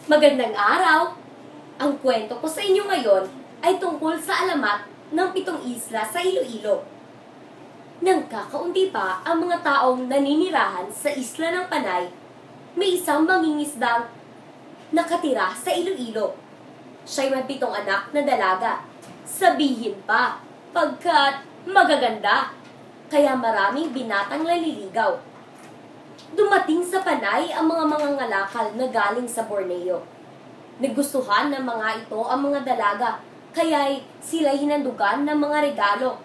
Magandang araw! Ang kwento ko sa inyo ngayon ay tungkol sa alamat ng 7 isla sa Iloilo. Nang kakaunti pa ang mga taong naninirahan sa isla ng Panay, may isang mangingisdang nakatira sa Iloilo. Siya'y may 7 anak na dalaga. Sabihin pa, pagkat magaganda, kaya maraming binatang naliligaw. Dumating sa Panay ang mga mangangalakal na galing sa Borneo. Nagustuhan ng mga ito ang mga dalaga, kaya'y sila hinandugan ng mga regalo.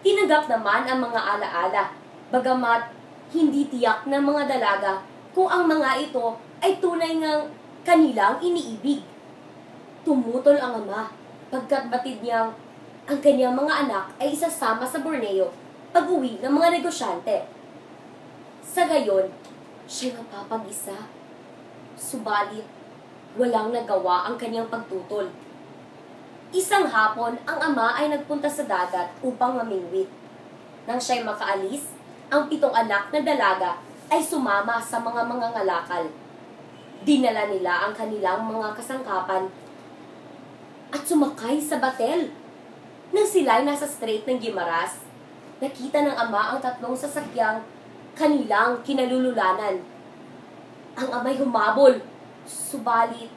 Tinanggap naman ang mga alaala, bagamat hindi tiyak ng mga dalaga kung ang mga ito ay tunay ngang kanilang iniibig. Tumutol ang ama, pagkat batid niyang ang kanyang mga anak ay isasama sa Borneo pag-uwi ng mga negosyante. Sa gayon, siya'y mapapag-isa. Subalit, walang nagawa ang kanyang pagtutol. Isang hapon, ang ama ay nagpunta sa dagat upang mamingwit. Nang siya'y makaalis, ang 7 anak na dalaga ay sumama sa mga mangangalakal. Dinala nila ang kanilang mga kasangkapan at sumakay sa batel. Nang sila'y nasa Strait ng Guimaras, nakita ng ama ang 3 sasakyang kanilang kinalululanan. Ang ama'y humabol, subalit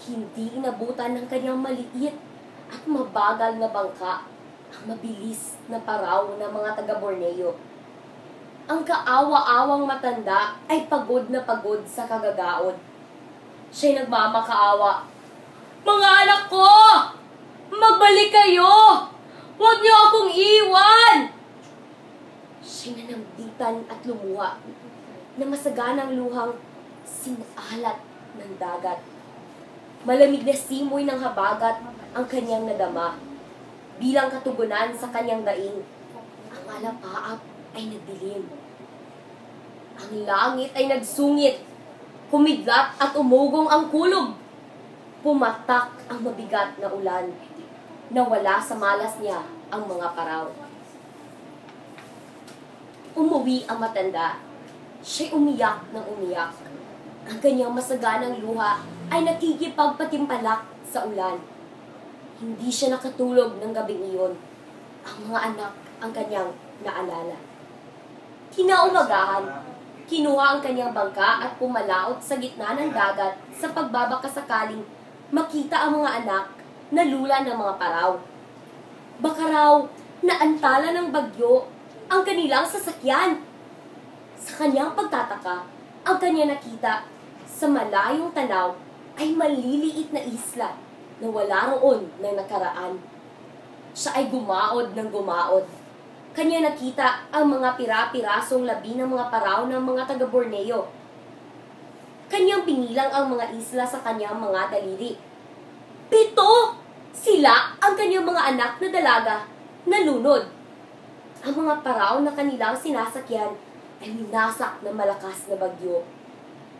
hindi inabutan ng kanyang maliit at mabagal na bangka ang mabilis na paraw ng mga taga-Borneo. Ang kaawa-awang matanda ay pagod na pagod sa kagagaon. Siya'y nagmamakaawa. "Mga anak ko! Magbalik kayo! Huwag niyo akong iwan!" Siya'y nanambitan at lumuha na masaganang luhang sinalat ng dagat. Malamig na simoy ng habagat ang kanyang nadama. Bilang katugunan sa kanyang daing, ang alapaap ay nagdilim. Ang langit ay nagsungit, kumidlat at umugong ang kulog. Pumatak ang mabigat na ulan, nawala sa malas niya ang mga paraw. Umuwi ang matanda. Siya'y umiyak ng umiyak. Ang kanyang masaganang luha ay nakikipagpatimpalak sa ulan. Hindi siya nakatulog ng gabing iyon. Ang mga anak ang kanyang naalala. Kinaumagahan, kinuha ang kanyang bangka at pumalaot sa gitna ng dagat sa pagbabakasakaling makita ang mga anak na lula ng mga paraw. Baka raw naantala ng bagyo ang kanilang sasakyan. Sa kanyang pagtataka, ang kanya nakita sa malayong tanaw ay maliliit na isla na wala roon ng nakaraan. Siya ay gumaod ng gumaod. Kanya nakita ang mga pira-pirasong labi ng mga paraw ng mga taga-Borneo. Kanyang pinilang ang mga isla sa kanyang mga daliri. 7! Sila ang kanyang mga anak na dalaga na lunod. Ang mga paraw na kanilang sinasakyan ay minasak ng malakas na bagyo.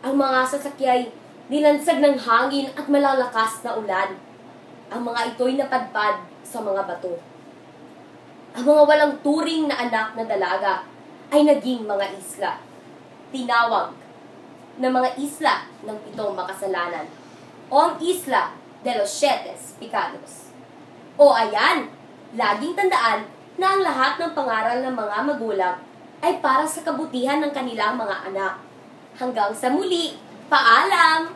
Ang mga sasakyay nilansag ng hangin at malalakas na ulan. Ang mga ito'y napadpad sa mga bato. Ang mga walang turing na anak na dalaga ay naging mga isla. Tinawag na mga isla ng 7 makasalanan o ang Isla de los 7 Pecados. O ayan, laging tandaan na ang lahat ng pangaral ng mga magulang ay para sa kabutihan ng kanilang mga anak. Hanggang sa muli, paalam!